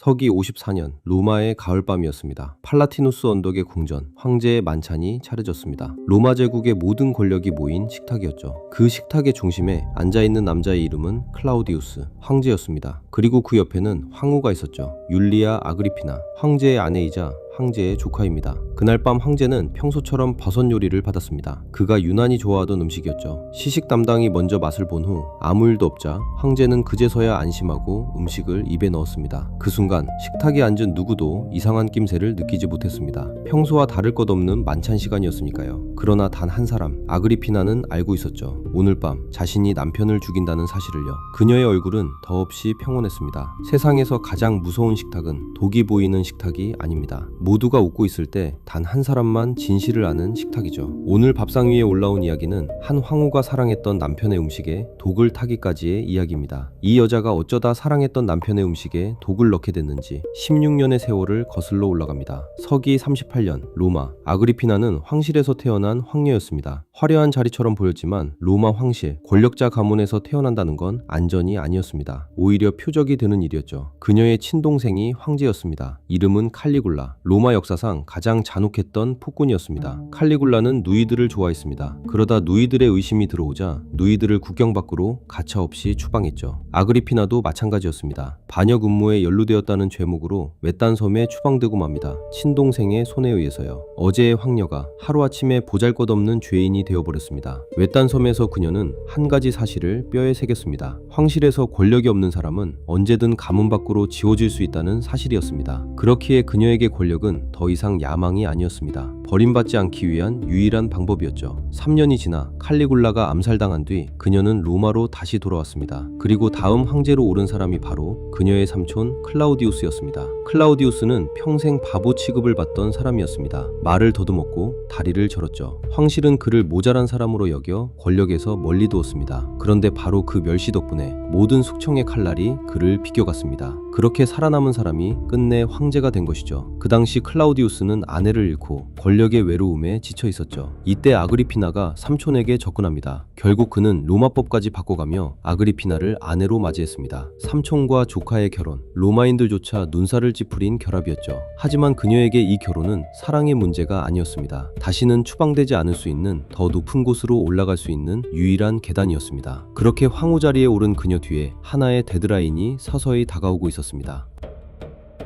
서기 54년 로마의 가을밤이었습니다. 팔라티누스 언덕의 궁전, 황제의 만찬이 차려졌습니다. 로마 제국의 모든 권력이 모인 식탁이었죠. 그 식탁의 중심에 앉아있는 남자의 이름은 클라우디우스, 황제였습니다. 그리고 그 옆에는 황후가 있었죠. 율리아 아그리피나, 황제의 아내이자 황제의 조카입니다. 그날 밤 황제는 평소처럼 버섯 요리를 받았습니다. 그가 유난히 좋아하던 음식이었죠. 시식 담당이 먼저 맛을 본 후 아무 일도 없자 황제는 그제서야 안심하고 음식을 입에 넣었습니다. 그 순간 식탁에 앉은 누구도 이상한 낌새를 느끼지 못했습니다. 평소와 다를 것 없는 만찬 시간이었으니까요. 그러나 단 한 사람, 아그리피나는 알고 있었죠. 오늘 밤 자신이 남편을 죽인다는 사실을요. 그녀의 얼굴은 더없이 평온했습니다. 세상에서 가장 무서운 식탁은 독이 보이는 식탁이 아닙니다. 모두가 웃고 있을 때 단 한 사람만 진실을 아는 식탁이죠. 오늘 밥상 위에 올라온 이야기는 한 황후가 사랑했던 남편의 음식에 독을 타기까지의 이야기입니다. 이 여자가 어쩌다 사랑했던 남편의 음식에 독을 넣게 됐는지 16년의 세월을 거슬러 올라갑니다. 서기 38년 로마, 아그리피나는 황실에서 태어난 황녀였습니다. 화려한 자리처럼 보였지만 로마 황실, 권력자 가문에서 태어난다는 건 안전이 아니었습니다. 오히려 표적이 되는 일이었죠. 그녀의 친동생이 황제였습니다. 이름은 칼리굴라. 로마 역사상 가장 잔혹했던 폭군이었습니다. 칼리굴라는 누이들을 좋아했습니다. 그러다 누이들의 의심이 들어오자 누이들을 국경 밖으로 가차없이 추방했죠. 아그리피나도 마찬가지였습니다. 반역 음모에 연루되었다는 죄목으로 외딴 섬에 추방되고 맙니다. 친동생의 손에 의해서요. 어제의 황녀가 하루아침에 보잘것없는 죄인이 되어버렸습니다. 외딴 섬에서 그녀는 한 가지 사실을 뼈에 새겼습니다. 황실에서 권력이 없는 사람은 언제든 가문 밖으로 지워질 수 있다는 사실이었습니다. 그렇기에 그녀에게 권력은 더 이상 야망이 아니었습니다. 버림받지 않기 위한 유일한 방법이었죠. 3년이 지나 칼리굴라가 암살당한 뒤 그녀는 로마로 다시 돌아왔습니다. 그리고 다음 황제로 오른 사람이 바로 그녀의 삼촌 클라우디우스였습니다. 클라우디우스는 평생 바보 취급을 받던 사람이었습니다. 말을 더듬었고 다리를 절었죠. 황실은 그를 모자란 사람으로 여겨 권력에서 멀리 두었습니다. 그런데 바로 그 멸시 덕분에 모든 숙청의 칼날이 그를 비껴갔습니다. 그렇게 살아남은 사람이 끝내 황제가 된 것이죠. 그 당시 클라우디우스는 아내를 잃고 권력의 외로움에 지쳐 있었죠. 이때 아그리피나가 삼촌에게 접근합니다. 결국 그는 로마법까지 바꿔가며 아그리피나를 아내로 맞이했습니다. 삼촌과 조카의 결혼, 로마인들조차 눈살을 찌푸린 결합이었죠. 하지만 그녀에게 이 결혼은 사랑의 문제가 아니었습니다. 다시는 추방되지 않을 수 있는 더 높은 곳으로 올라갈 수 있는 유일한 계단이었습니다. 그렇게 황후 자리에 오른 그녀 뒤에 하나의 데드라인이 서서히 다가오고 있었습니다.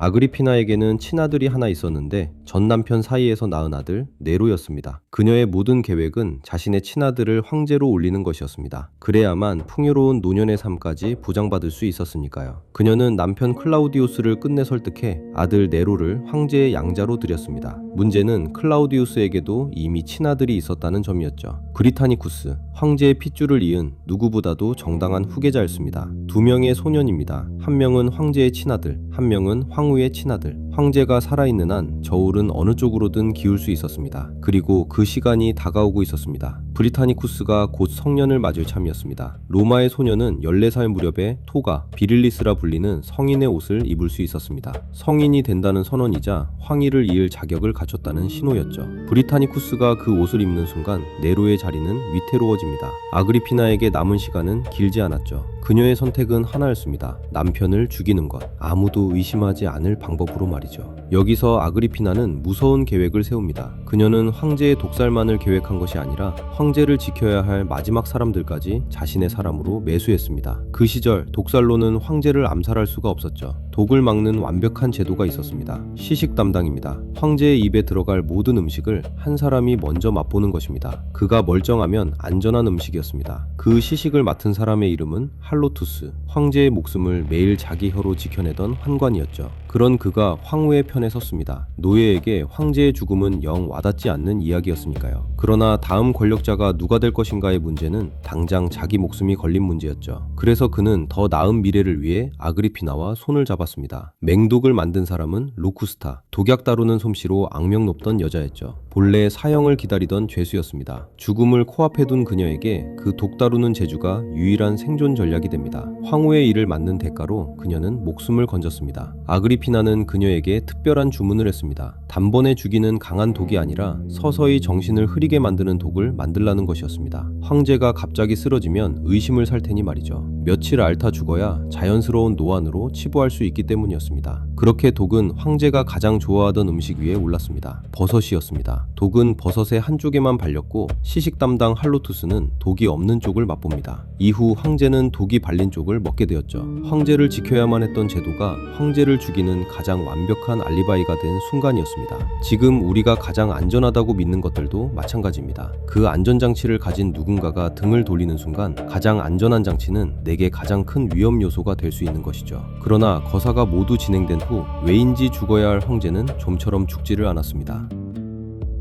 아그리피나에게는 친아들이 하나 있었는데 전 남편 사이에서 낳은 아들 네로였습니다. 그녀의 모든 계획은 자신의 친아들을 황제로 올리는 것이었습니다. 그래야만 풍요로운 노년의 삶까지 보장받을 수 있었으니까요. 그녀는 남편 클라우디우스를 끝내 설득해 아들 네로를 황제의 양자로 들였습니다. 문제는 클라우디우스에게도 이미 친아들이 있었다는 점이었죠. 브리타니쿠스, 황제의 핏줄을 이은 누구보다도 정당한 후계자였습니다. 두 명의 소년입니다. 한 명은 황제의 친아들, 한 명은 황후의 친아들. 황제가 살아있는 한 저울은 어느 쪽으로든 기울 수 있었습니다. 그리고 그 시간이 다가오고 있었습니다. 브리타니쿠스가 곧 성년을 맞을 참이었습니다. 로마의 소년은 14살 무렵에 토가, 비릴리스라 불리는 성인의 옷을 입을 수 있었습니다. 성인이 된다는 선언이자 황위를 이을 자격을 갖췄다는 신호였죠. 브리타니쿠스가 그 옷을 입는 순간 네로의 자리는 위태로워집니다. 아그리피나에게 남은 시간은 길지 않았죠. 그녀의 선택은 하나였습니다. 남편을 죽이는 것. 아무도 의심하지 않을 방법으로 말이죠. 여기서 아그리피나는 무서운 계획을 세웁니다. 그녀는 황제의 독살만을 계획한 것이 아니라 황제를 지켜야 할 마지막 사람들까지 자신의 사람으로 매수했습니다. 그 시절 독살로는 황제를 암살할 수가 없었죠. 독을 막는 완벽한 제도가 있었습니다. 시식 담당입니다. 황제의 입에 들어갈 모든 음식을 한 사람이 먼저 맛보는 것입니다. 그가 멀쩡하면 안전한 음식이었습니다. 그 시식을 맡은 사람의 이름은 할로투스, 황제의 목숨을 매일 자기 혀로 지켜내던 환관이었죠. 그런 그가 황후의 편에 섰습니다. 노예에게 황제의 죽음은 영 와닿지 않는 이야기였으니까요. 그러나 다음 권력자가 누가 될 것인가의 문제는 당장 자기 목숨이 걸린 문제였죠. 그래서 그는 더 나은 미래를 위해 아그리피나와 손을 잡았습니다. 맹독을 만든 사람은 로쿠스타, 독약 다루는 솜씨로 악명 높던 여자였죠. 본래 사형을 기다리던 죄수였습니다. 죽음을 코앞에 둔 그녀에게 그 독 다루는 재주가 유일한 생존 전략이 됩니다. 황후의 일을 맡는 대가로 그녀는 목숨을 건졌습니다. 아그리피나는 그녀에게 특별한 주문을 했습니다. 단번에 죽이는 강한 독이 아니라 서서히 정신을 흐리게 만드는 독을 만들라는 것이었습니다. 황제가 갑자기 쓰러지면 의심을 살 테니 말이죠. 며칠 앓다 죽어야 자연스러운 노안으로 치부할 수 있기 때문이었습니다. 그렇게 독은 황제가 가장 좋아하던 음식 위에 올랐습니다. 버섯이었습니다. 독은 버섯의 한쪽에만 발렸고 시식 담당 할로투스는 독이 없는 쪽을 맛봅니다. 이후 황제는 독이 발린 쪽을 먹게 되었죠. 황제를 지켜야만 했던 제도가 황제를 죽이는 가장 완벽한 알리바이가 된 순간이었습니다. 지금 우리가 가장 안전하다고 믿는 것들도 마찬가지입니다. 그 안전장치를 가진 누군가가 등을 돌리는 순간 가장 안전한 장치는 내게 가장 큰 위험 요소가 될 수 있는 것이죠. 그러나 거사가 모두 진행된 후 왜인지 죽어야 할 황제는 좀처럼 죽지를 않았습니다.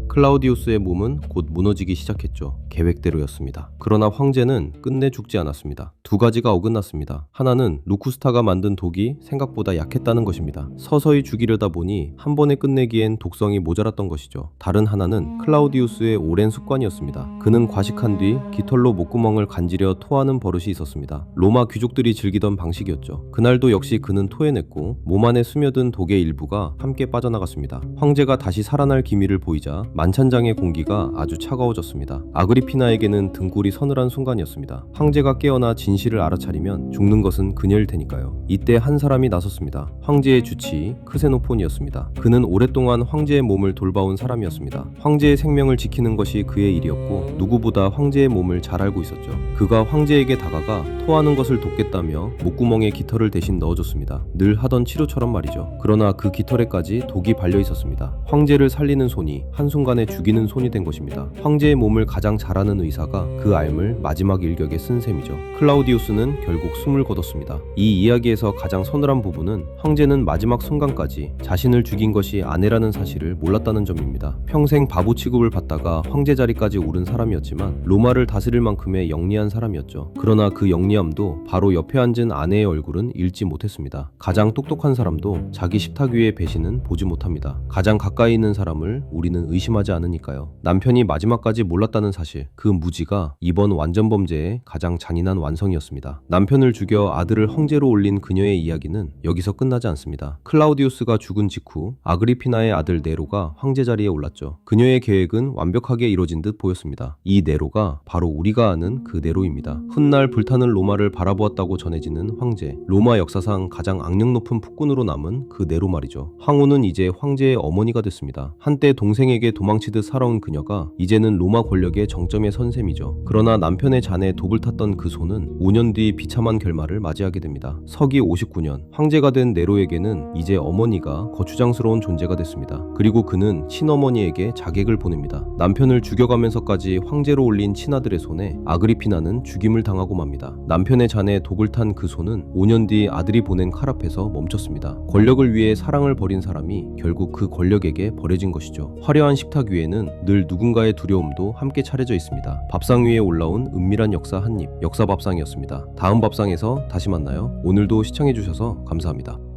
클라우디우스의 몸은 곧 무너지기 시작했죠. 계획대로였습니다. 그러나 황제는 끝내 죽지 않았습니다. 두 가지가 어긋났습니다. 하나는 루쿠스타가 만든 독이 생각보다 약했다는 것입니다. 서서히 죽이려다 보니 한 번에 끝내기엔 독성이 모자랐던 것이죠. 다른 하나는 클라우디우스의 오랜 습관이었습니다. 그는 과식한 뒤 깃털로 목구멍을 간지려 토하는 버릇이 있었습니다. 로마 귀족들이 즐기던 방식이었죠. 그날도 역시 그는 토해냈고 몸 안에 스며든 독의 일부가 함께 빠져나갔습니다. 황제가 다시 살아날 기미를 보이자 만찬장의 공기가 아주 차가워졌습니다. 아그리피나에게는 등골이 서늘한 순간이었습니다. 황제가 깨어나 진실을 알아차리면 죽는 것은 그녀일 테니까요. 이때 한 사람이 나섰습니다. 황제의 주치 크세노폰이었습니다. 그는 오랫동안 황제의 몸을 돌봐온 사람이었습니다. 황제의 생명을 지키는 것이 그의 일이었고 누구보다 황제의 몸을 잘 알고 있었죠. 그가 황제에게 다가가 토하는 것을 돕겠다며 목구멍에 깃털을 대신 넣어줬습니다. 늘 하던 치료처럼 말이죠. 그러나 그 깃털에까지 독이 발려 있었습니다. 황제를 살리는 손이 한순간에 죽이는 손이 된 것입니다. 황제의 몸을 가장 잘 아는 의사가 그 알을 마지막 일격에 쓴 셈이죠. 클라우디우스는 결국 숨을 거뒀습니다. 이 이야기에서 가장 서늘한 부분은 황제는 마지막 순간까지 자신을 죽인 것이 아내라는 사실을 몰랐다는 점입니다. 평생 바보 취급을 받다가 황제 자리까지 오른 사람이었지만 로마를 다스릴 만큼의 영리한 사람이었죠. 그러나 그 영리함도 바로 옆에 앉은 아내의 얼굴은 읽지 못했습니다. 가장 똑똑한 사람도 자기 식탁 위의 배신은 보지 못합니다. 가장 가까이 있는 사람을 우리는 의심하지 않으니까요. 남편이 마지막까지 몰랐다는 사실, 그 무지가 이번 완전범죄의 가장 잔인한 완성이었습니다. 남편을 죽여 아들을 황제로 올린 그녀의 이야기는 여기서 끝나지 않습니다. 클라우디우스가 죽은 직후 아그리피나의 아들 네로가 황제 자리에 올랐죠. 그녀의 계획은 완벽하게 이루어진 듯 보였습니다. 이 네로가 바로 우리가 아는 그 네로입니다. 훗날 불타는 로마를 바라보았다고 전해지는 황제, 로마 역사상 가장 악령 높은 폭군으로 남은 그 네로 말이죠. 황후는 이제 황제의 어머니가 됐습니다. 한때 동생에게 도망치듯 살아온 그녀가 이제는 로마 권력의 정점에 선 셈이죠. 그러나 남편의 잔에 독을 탔던 그 손은 5년 뒤 비참한 결말을 맞이하게 됩니다. 서기 59년 황제가 된 네로에게는 이제 어머니가 거추장스러운 존재가 됐습니다. 그리고 그는 친어머니에게 자객을 보냅니다. 남편을 죽여가면서까지 황제로 올린 친아들의 손에 아그리피나는 죽임을 당하고 맙니다. 남편의 잔에 독을 탄 그 손은 5년 뒤 아들이 보낸 칼 앞에서 멈췄습니다. 권력을 위해 사랑을 버린 사람이 결국 그 권력에게 버려진 것이죠. 화려한 식탁 위에는 늘 누군가의 두려움도 함께 차려져 있습니다. 밥상 위에 올라온 은밀한 역사 한입, 역사 밥상이었습니다. 다음 밥상에서 다시 만나요. 오늘도 시청해주셔서 감사합니다.